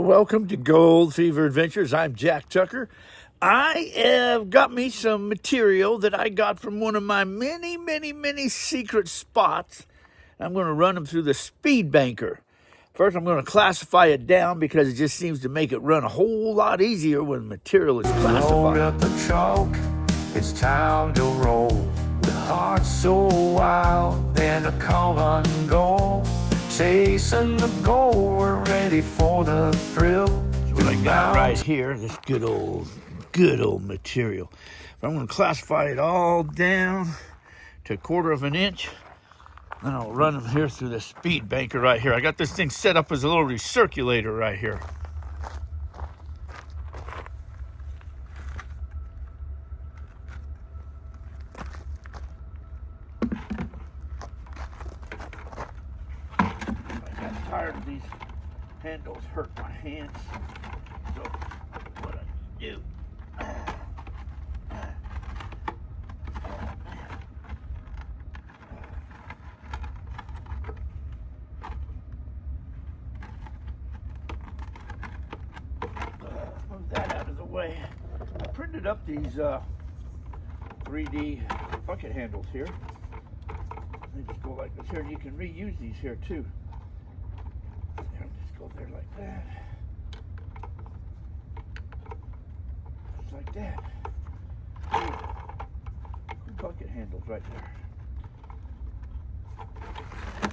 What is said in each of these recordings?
Welcome to Gold Fever Adventures. I'm Jack Tucker. I have got me some material that I got from one of my many secret spots. I'm going to run them through the speed banker. First, I'm going to classify it down because it just seems to make it run a whole lot easier when material is classified. Load up the truck, it's time to roll. With hearts so wild and a come and go. Chasing the goal, we're ready for the thrill. What I got right here, this good old material. I'm going to classify it all down to 1/4 of an inch. Then I'll run them here through the speed banker right here. I got this thing set up as a little recirculator right here. I got tired of these handles hurt my hands. So what I do, move that out of the way. I printed up these 3D bucket handles here. They just go like this here, and you can reuse these here too. There, just go there like that. Just like that. Bucket handles right there.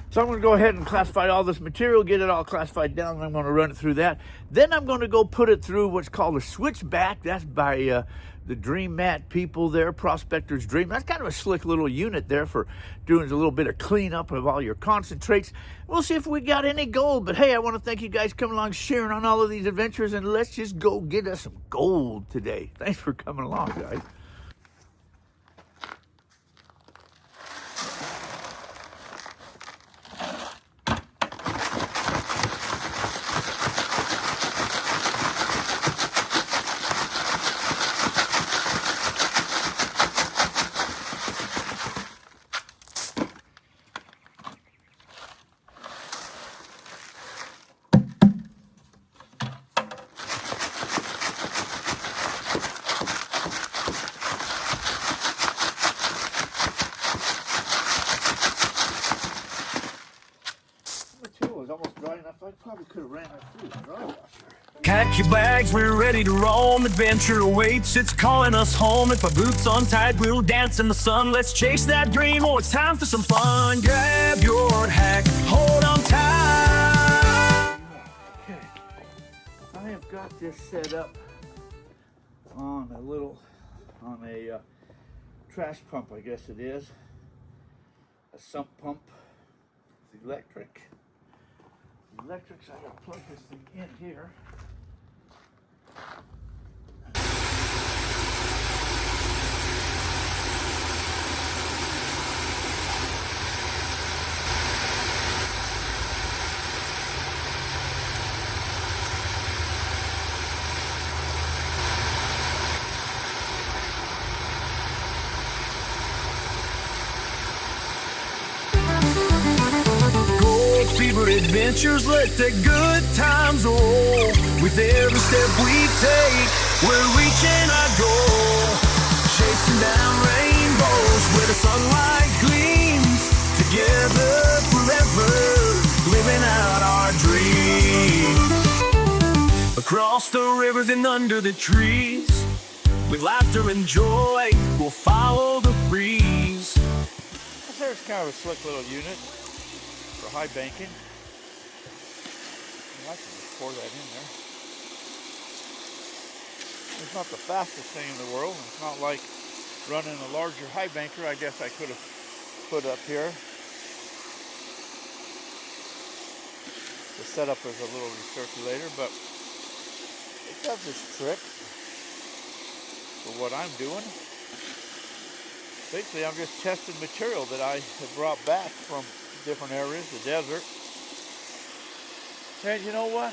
So I'm going to go ahead and classify all this material, get it all classified down, and I'm going to run it through that. Then I'm going to go put it through what's called a switchback. That's by the Dream Mat people there, Prospector's Dream. That's kind of a slick little unit there for doing a little bit of cleanup of all your concentrates. We'll see if we got any gold. But hey, I want to thank you guys coming along, sharing on all of these adventures, and let's just go get us some gold today. Thanks for coming along, guys. Almost dry enough. I probably could have ran it through the dry washer. Pack your bags, we're ready to roam. Adventure awaits, it's calling us home. If our boots untied, we'll dance in the sun. Let's chase that dream, oh, it's time for some fun. Grab your hack, hold on tight. Okay, I have got this set up on a trash pump, I guess it is. A sump pump. It's electric. Electrics, I gotta plug this thing in here. Fever adventures, let the good times roll. With every step we take, we're reaching our goal. Chasing down rainbows where the sunlight gleams. Together forever, living out our dreams. Across the rivers and under the trees, with laughter and joy, we'll follow the breeze. There's kind of a slick little unit for high banking. I can just pour that in there. It's not the fastest thing in the world. It's not like running a larger high banker I guess I could have put up here. The setup is a little recirculator, but it does this trick for what I'm doing. Basically, I'm just testing material that I have brought back from different areas, the desert. And you know what?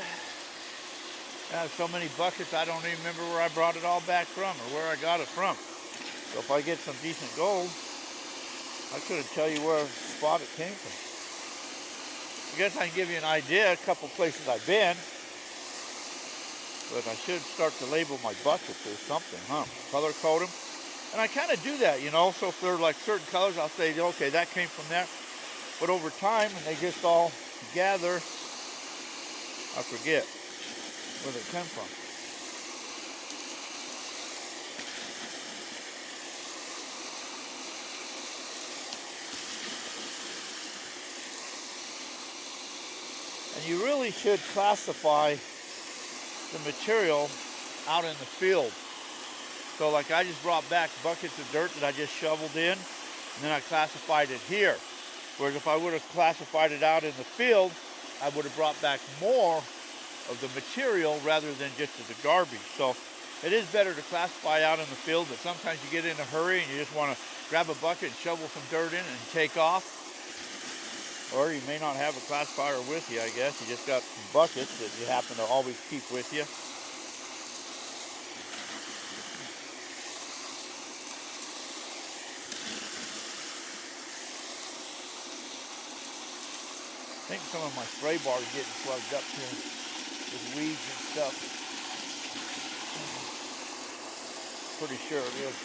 I have so many buckets, I don't even remember where I brought it all back from or where I got it from. So if I get some decent gold, I couldn't tell you where spot it came from. I guess I can give you an idea, a couple places I've been. But I should start to label my buckets or something, huh? Color code them. And I kind of do that, you know. So if they're like certain colors, I'll say, okay, that came from there. But over time, and they just all gather, I forget where they come from. And you really should classify the material out in the field. So like I just brought back buckets of dirt that I just shoveled in, and then I classified it here. Whereas if I would have classified it out in the field, I would have brought back more of the material rather than just the garbage. So it is better to classify out in the field, but sometimes you get in a hurry and you just want to grab a bucket and shovel some dirt in and take off. Or you may not have a classifier with you, I guess. You just got some buckets that you happen to always keep with you. I think some of my spray bar is getting plugged up here with weeds and stuff. Pretty sure it is.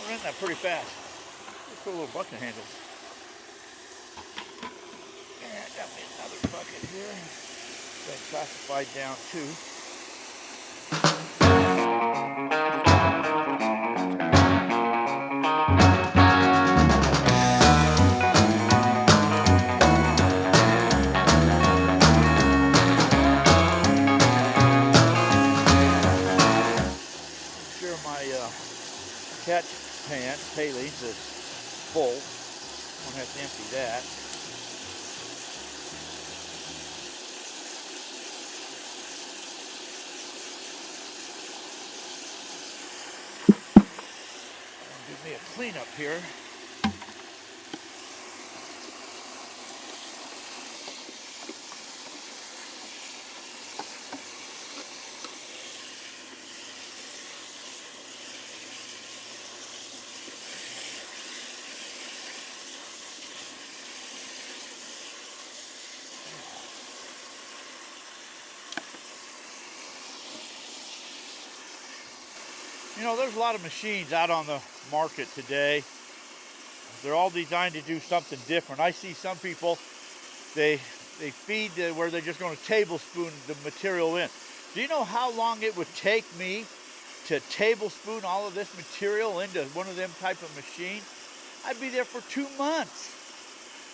We're in that pretty fast. Let's put a little bucket handle. And I got me another bucket here. Been classified down too. Sure my catch pan, tailings, is full. I'm gonna have to empty that. Give me a cleanup here. You know, there's a lot of machines out on the market today. They're all designed to do something different. I see some people, they feed where they're just going to tablespoon the material in. Do you know how long it would take me to tablespoon all of this material into one of them type of machines? I'd be there for 2 months.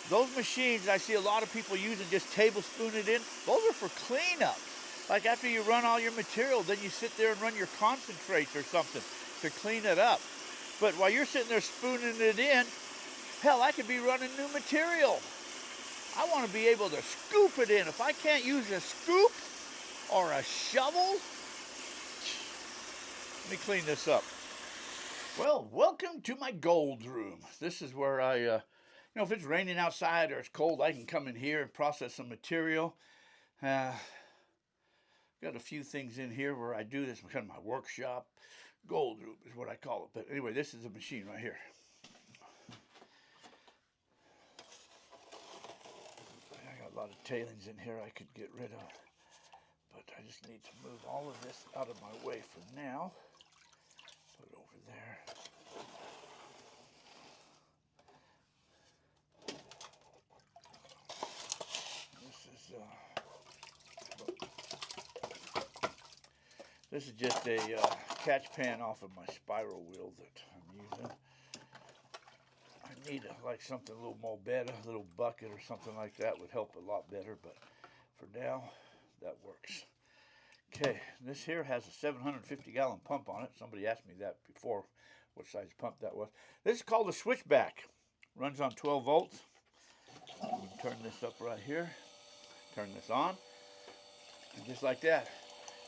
Those machines I see a lot of people using, just tablespoon it in, those are for cleanup. Like after you run all your material, then you sit there and run your concentrates or something to clean it up. But while you're sitting there spooning it in, hell, I could be running new material. I want to be able to scoop it in. If I can't use a scoop or a shovel, let me clean this up. Well, welcome to my gold room. This is where I, you know, if it's raining outside or it's cold, I can come in here and process some material. Got a few things in here where I do this, kind of my workshop. Gold room is what I call it. But anyway, this is a machine right here. I got a lot of tailings in here I could get rid of. But I just need to move all of this out of my way for now. Put it over there. This is just a catch pan off of my spiral wheel that I'm using. I need like something a little more better, a little bucket or something like that would help a lot better, but for now, that works. Okay, this here has a 750-gallon pump on it. Somebody asked me that before, what size pump that was. This is called a Switchback. Runs on 12 volts. You can turn this up right here. Turn this on. And just like that,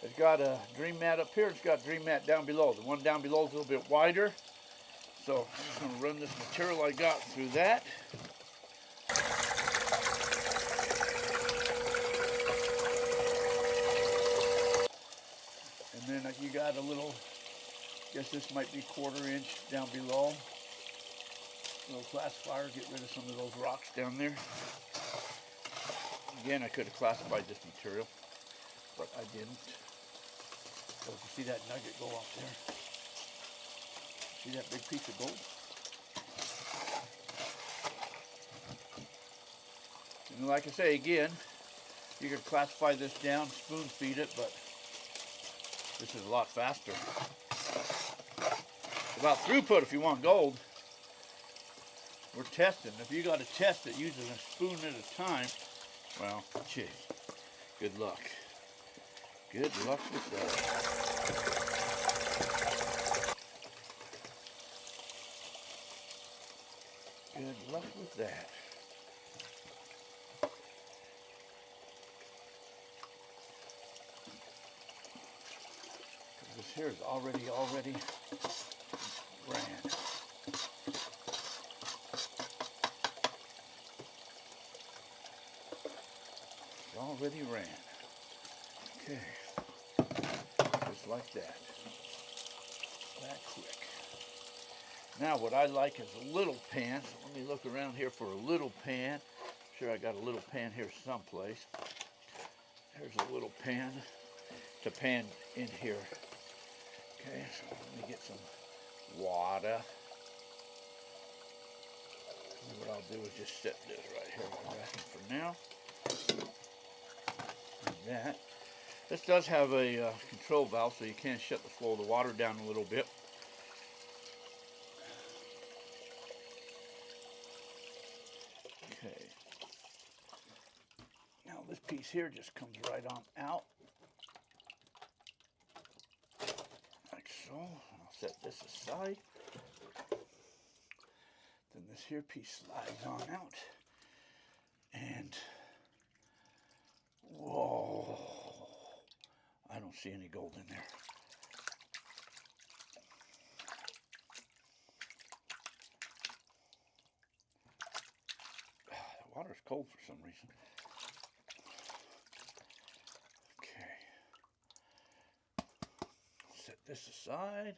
It's got a dream mat up here. It's got dream mat down below. The one down below is a little bit wider. So I'm just going to run this material I got through that. And then you got a little, guess this might be 1/4 inch down below. Little classifier, get rid of some of those rocks down there. Again, I could have classified this material, but I didn't. So if you see that nugget go up there, see that big piece of gold? And like I say again, you could classify this down, spoon feed it, but this is a lot faster. It's about throughput if you want gold. We're testing. If you got to test it using a spoon at a time, well, gee, good luck. Good luck with that. Good luck with that. This here is already ran. It's already ran. Okay. Just like that. That quick. Now what I like is a little pan. So let me look around here for a little pan. I'm sure I got a little pan here someplace. There's a little pan to pan in here. Okay, so let me get some water. And what I'll do is just set this right here for now. Like that. This does have a control valve, so you can shut the flow of the water down a little bit. Okay. Now this piece here just comes right on out. Like so. I'll set this aside. Then this here piece slides on out. And whoa. I don't see any gold in there. The water is cold for some reason. Okay. Set this aside.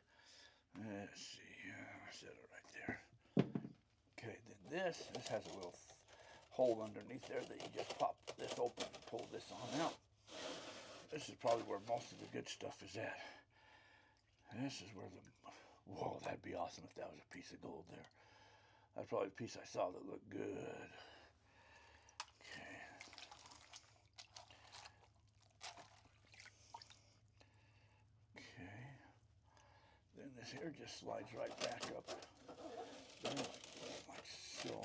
Let's see. I set it right there. Okay, then this has a little hole underneath there that you just pop this open and pull this on out. This is probably where most of the good stuff is at. This is where whoa, that'd be awesome if that was a piece of gold there. That's probably a piece I saw that looked good. Okay. Okay. Then this here just slides right back up there, like so.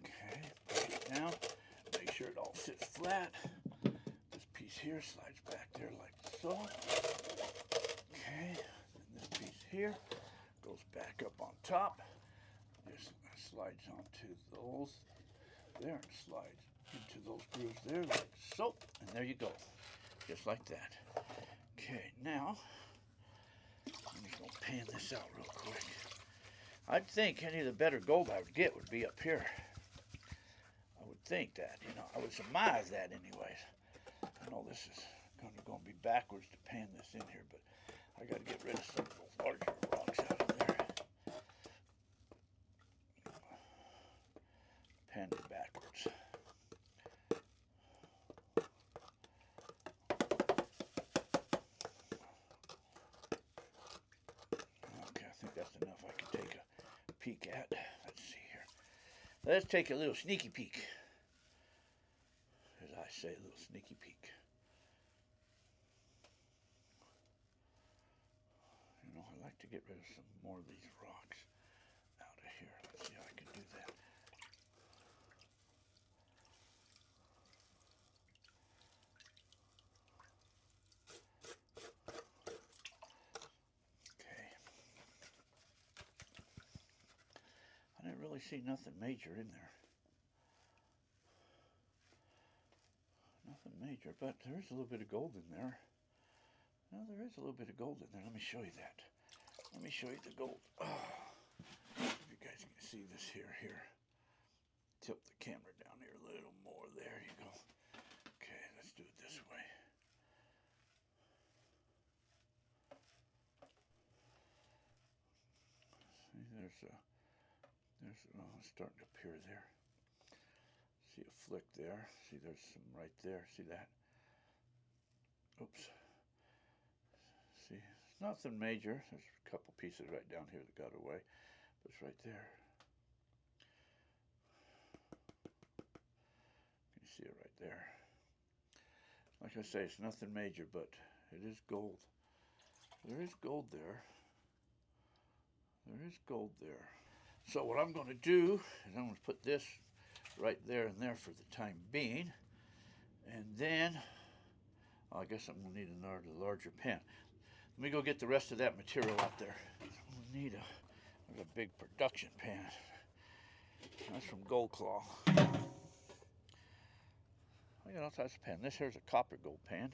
Okay, push it down. Make sure it all sits flat. This piece here slides back there like so. Okay, and this piece here goes back up on top. Just slides onto those there and slides into those grooves there like so. And there you go, just like that. Okay, now I'm just gonna pan this out real quick. I'd think any of the better gold I would get would be up here. I would think that, I would surmise that anyways. I know this is going to be backwards to pan this in here, but I got to get rid of some of those larger rocks out of there. Pan it backwards. Okay, I think that's enough I can take a peek at. Let's see here. Let's take a little sneaky peek. As I say, a little sneaky peek. I like to get rid of some more of these rocks out of here. Let's see how I can do that. Okay. I didn't really see nothing major in there. Nothing major, but there is a little bit of gold in there. Now there is a little bit of gold in there. Let me show you that. Let me show you the gold. Oh, if you guys can see this here. Tilt the camera down here a little more. There you go. Okay, let's do it this way. See, there's it's starting to appear there. See a flick there. See, there's some right there. See that? Oops. See, it's nothing major. There's a couple pieces right down here that got away, but it's right there. Can you see it right there? Like I say, it's nothing major, but it is gold. There is gold there. There is gold there. So what I'm going to do is I'm going to put this right there and there for the time being. And then, I guess I'm going to need another larger pan. Let me go get the rest of that material out there. We need a big production pan. That's from Gold Claw. I got all types of pan. This here's a copper gold pan.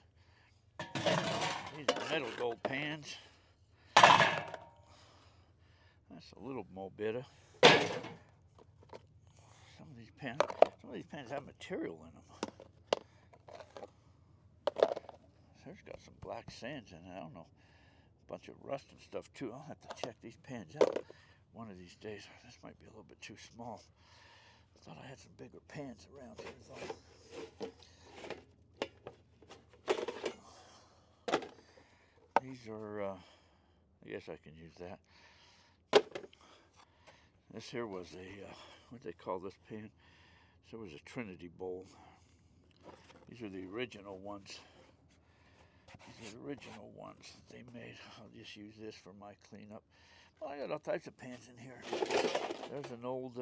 These are metal gold pans. That's a little more bitter. Some of these pans have material in them. There's got some black sands in it. I don't know. A bunch of rust and stuff too. I'll have to check these pans out one of these days. This might be a little bit too small. I thought I had some bigger pans around here though. These are, I guess I can use that. This here was a, what do they call this pan? This was a Trinity bowl. These are the original ones. These are the original ones that they made. I'll just use this for my cleanup. Well, I got all types of pans in here. There's an old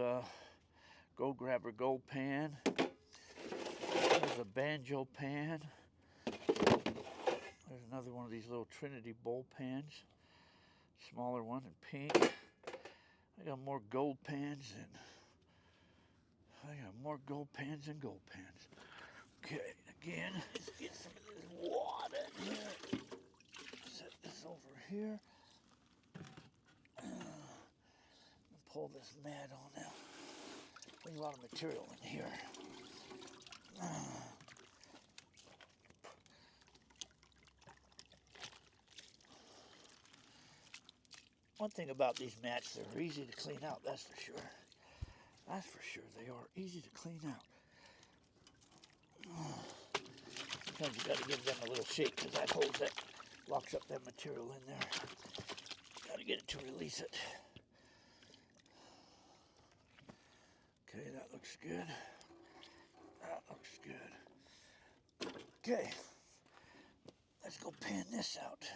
Gold Grabber gold pan. There's a banjo pan. There's another one of these little Trinity bowl pans. Smaller one in pink. I got more gold pans and gold pans. Okay, again, let's get some of this water in here. Set this over here. Pull this mat on now. There's a lot of material in here. One thing about these mats, they're easy to clean out, that's for sure. That's for sure, they are easy to clean out. Sometimes you gotta give them a little shake because that locks up that material in there. Gotta get it to release it. Okay, that looks good. That looks good. Okay, let's go pan this out.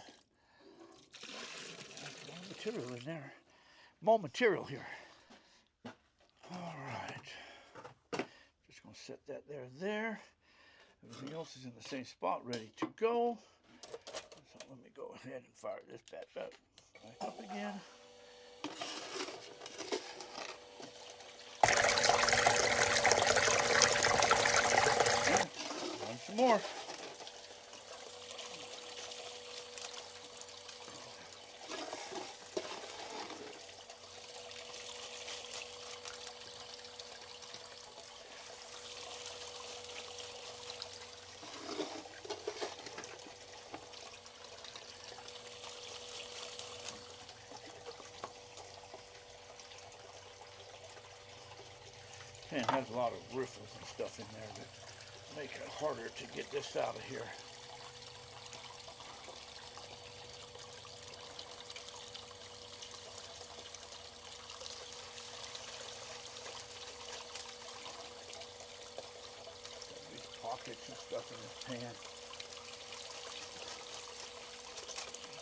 There's more material in there. More material here. All right. Just gonna set that there. Everything else is in the same spot, ready to go. So let me go ahead and fire this back up again. Run some more. Pan has a lot of riffles and stuff in there that make it harder to get this out of here. Got these pockets and stuff in this pan.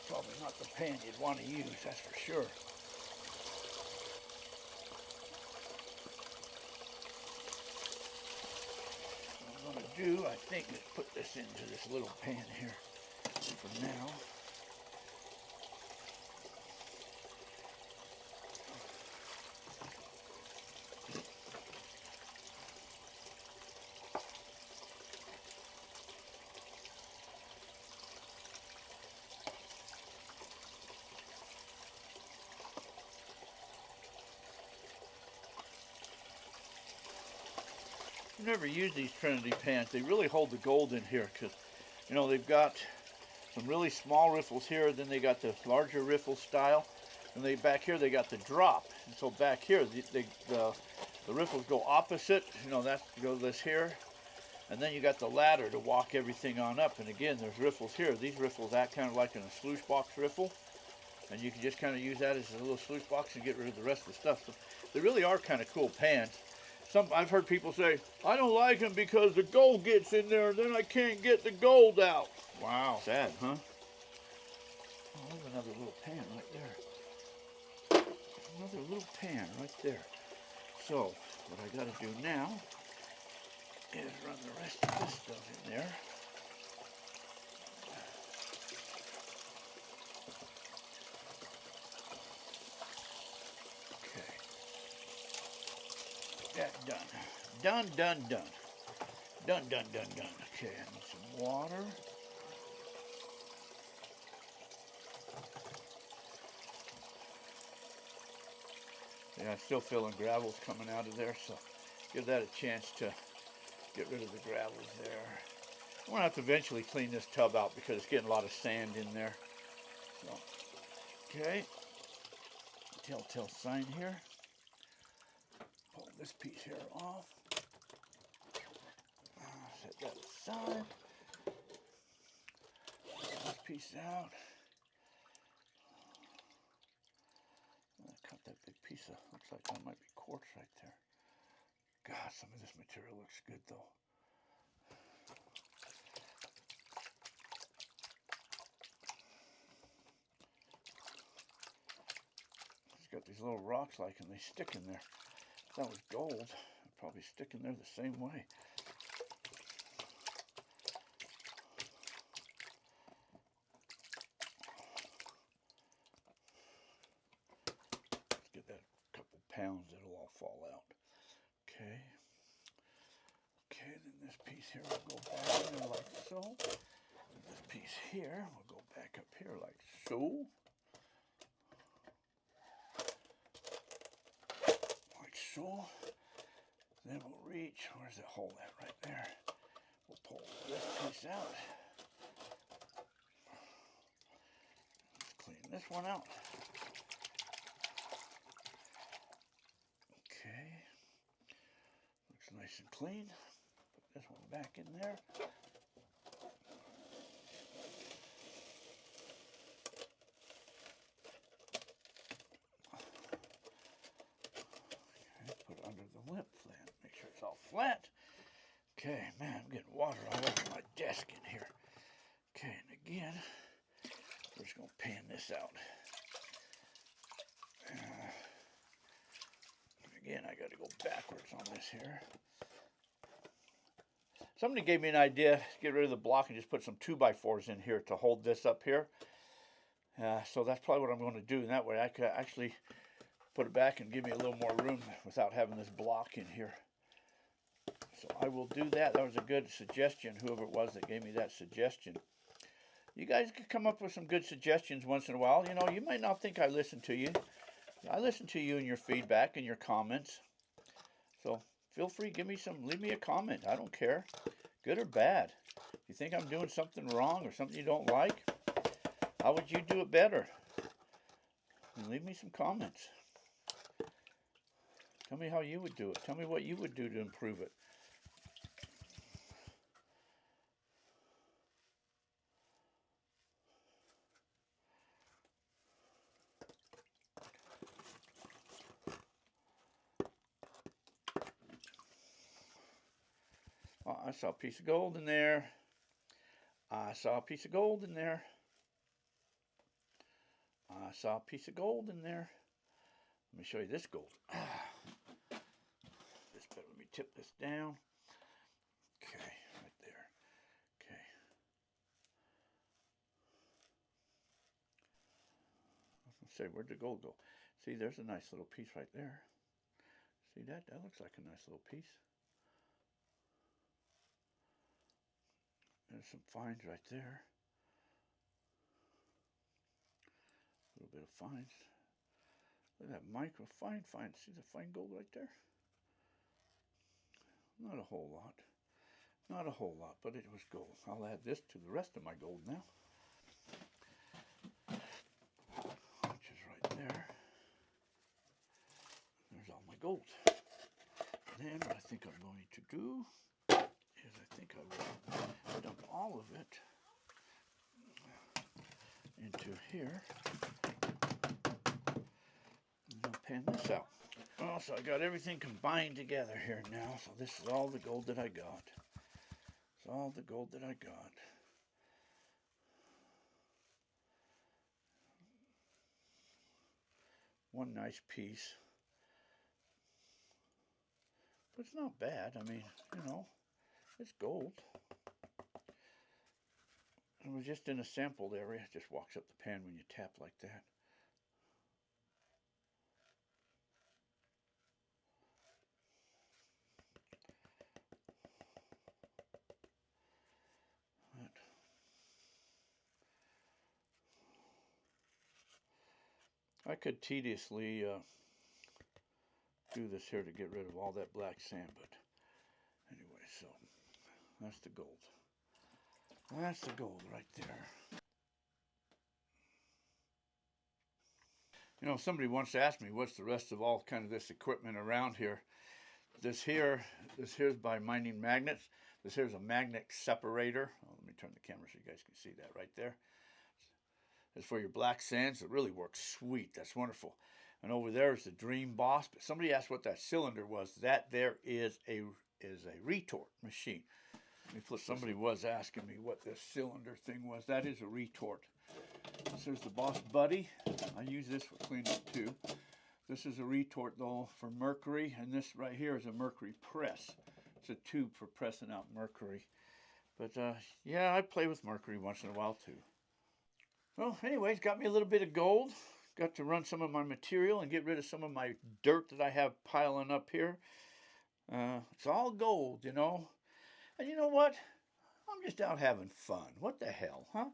Probably not the pan you'd want to use, that's for sure. What I'm going to do, I think, is put this into this little pan here for now. never used these Trinity pans. They really hold the gold in here because, you know, they've got some really small riffles here. Then they got the larger riffle style. And they back here they got the drop. And so back here the riffles go opposite. You know, that goes this here. And then you got the ladder to walk everything on up. And again, there's riffles here. These riffles act kind of like in a sluice box riffle. And you can just kind of use that as a little sluice box and get rid of the rest of the stuff. So they really are kind of cool pans. I've heard people say, I don't like them because the gold gets in there and then I can't get the gold out. Wow. Sad, huh? Oh, there's another little pan right there. Another little pan right there. So, what I got to do now is run the rest of this stuff in there. Okay. That done. Done, done, done. Done, done, done, done. Okay, I need some water. Yeah, I'm still feeling gravel's coming out of there, so give that a chance to get rid of the gravels there. I'm going to have to eventually clean this tub out because it's getting a lot of sand in there. So, okay. Telltale sign here. Pull this piece here off. Set that aside. Pull this piece out. Cut that big piece of, looks like that might be quartz right there. God, some of this material looks good though. It's got these little rocks like, and they stick in there. If that was gold, it'd probably stick in there the same way. Let's get that couple pounds, it'll all fall out. Okay. Okay, then this piece here will go back in there like so. And this piece here will go back up here like so. Like so. Then we'll reach, where's the hole at right there? We'll pull this piece out. Let's clean this one out. Okay. Looks nice and clean. Put this one back in there. Okay, put it under the lip flat. Make sure it's all flat. Okay, man, I'm getting water all over my desk in here. Okay, and again, we're just going to pan this out. Again, I got to go backwards on this here. Somebody gave me an idea to get rid of the block and just put some 2x4s in here to hold this up here. So that's probably what I'm going to do. And that way I could actually put it back and give me a little more room without having this block in here. So I will do that. That was a good suggestion, whoever it was that gave me that suggestion. You guys could come up with some good suggestions once in a while. You know, you might not think I listen to you. I listen to you and your feedback and your comments. So feel free, leave me a comment. I don't care, good or bad. If you think I'm doing something wrong or something you don't like, how would you do it better? And leave me some comments. Tell me how you would do it. Tell me what you would do to improve it. Oh, I saw a piece of gold in there. I saw a piece of gold in there. I saw a piece of gold in there. Let me show you this gold. This better, let me tip this down. Okay, right there. Okay. I was going to say, where'd the gold go? See, there's a nice little piece right there. See that? That looks like a nice little piece. There's some fines right there. A little bit of fines. Look at that micro fine. See the fine gold right there? Not a whole lot. Not a whole lot, but it was gold. I'll add this to the rest of my gold now. Which is right there. There's all my gold. Then what I think I'm going to do is I think I will dump all of it into here. And I'll pan this out. Oh, so I got everything combined together here now. So this is all the gold that I got. It's all the gold that I got. One nice piece. But it's not bad. I mean, you know, it's gold. It was just in a sampled area. It just walks up the pan when you tap like that. I could tediously do this here to get rid of all that black sand, but anyway, so that's the gold. That's the gold right there. You know, somebody once asked me what's the rest of all kind of this equipment around here. This here's by Mining Magnets. This here's a magnet separator. Oh, let me turn the camera so you guys can see that right there. It's for your black sands. It really works sweet. That's wonderful. And over there is the Dream Boss. But somebody asked what that cylinder was. That there is a retort machine. Somebody was asking me what this cylinder thing was. That is a retort. This is the Boss Buddy. I use this for cleaning too. This is a retort though for mercury, and this right here is a mercury press. It's a tube for pressing out mercury. But yeah, I play with mercury once in a while too. Well, anyways, got me a little bit of gold. Got to run some of my material and get rid of some of my dirt that I have piling up here. It's all gold, you know. And you know what? I'm just out having fun. What the hell, huh?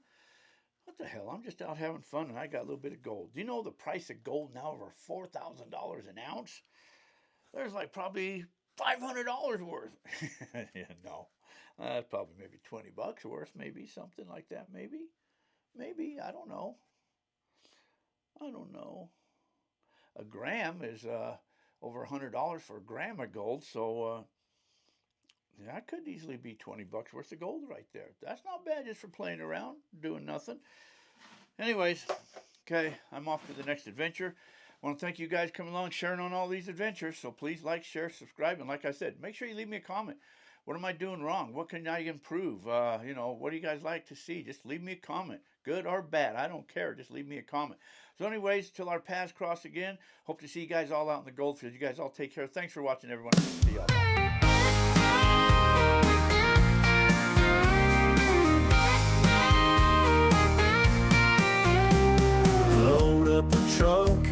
What the hell? I'm just out having fun, and I got a little bit of gold. Do you know the price of gold now over $4,000 an ounce? There's like probably $500 worth. Yeah, no. That's probably maybe 20 bucks worth, maybe something like that, maybe. Maybe, I don't know. I don't know. A gram is over $100 for a gram of gold, so yeah, that could easily be 20 bucks worth of gold right there. That's not bad just for playing around, doing nothing. Anyways, okay, I'm off to the next adventure. I want to thank you guys coming along, sharing on all these adventures. So please like, share, subscribe, and like I said, make sure you leave me a comment. What am I doing wrong? What can I improve? You know, what do you guys like to see? Just leave me a comment, good or bad. I don't care. Just leave me a comment. So anyways, till our paths cross again, hope to see you guys all out in the gold field. You guys all take care. Thanks for watching, everyone. See y'all. Load up a truck,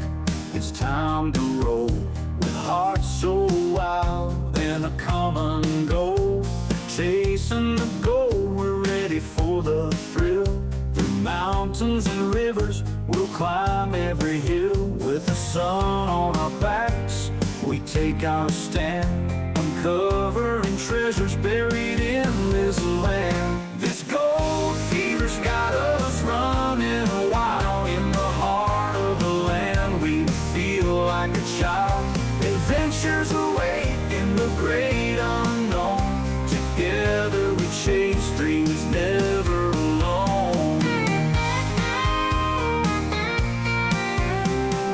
it's time to roll. With hearts so wild and a common goal. Chasing the goal, we're ready for the thrill. Through mountains and rivers, we'll climb every hill. With the sun on our backs, we take our stand, uncovering treasures buried in this land. This gold fever's got us running wild. In the heart of the land, we feel like a child. Adventures await in the great unknown. Together we chase dreams, never alone.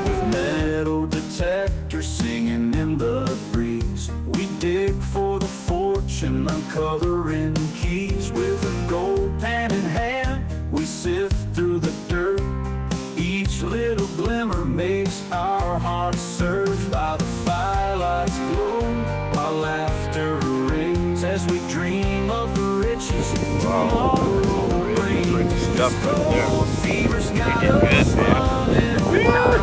With metal detectors singing in the breeze, we dig for the fortune, uncovering keys. With a gold pan in hand, we sift through the dirt. Each little glimmer makes our hearts surge. By the firelight's glow, while laughter rings, as we dream of the riches tomorrow brings. Stuff right there. Fever's got us running wild.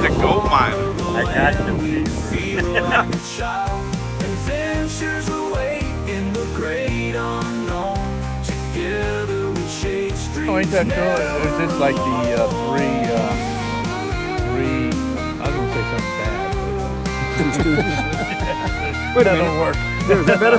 The gold mine. I got them. We feel like a child. Adventures await in the great unknown. Together we chase dreams. Oh, ain't that cool? Is this like the I was gonna say something bad, but Wait a minute. that'll work. here. Is that better?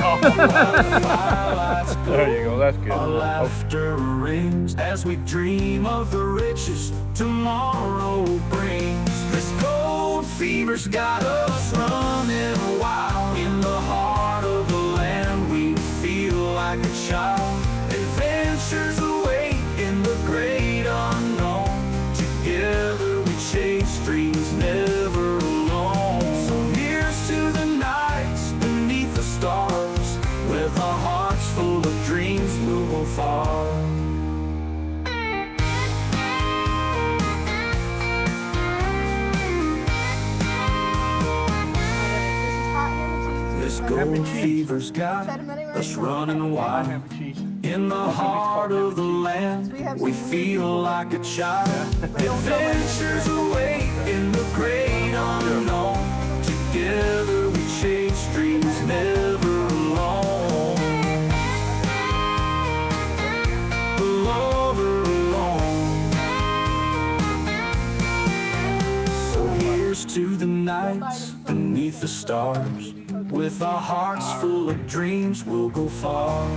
There you go. That's good. Our laughter rings as we dream of the riches tomorrow brings. This gold fever's got us running wild. In the heart of the land we feel like a child. Adventures await in the great unknown. Together we chase dreams never alone. So here's to the nights beneath the stars. With our hearts full of dreams we'll go far. This gold fever's got us running wild. In the heart of the land, we feel like a child. Adventures await in the great unknown. Together we chase dreams never alone. Never alone. So here's to the nights beneath the stars. With our hearts full of dreams, we'll go far.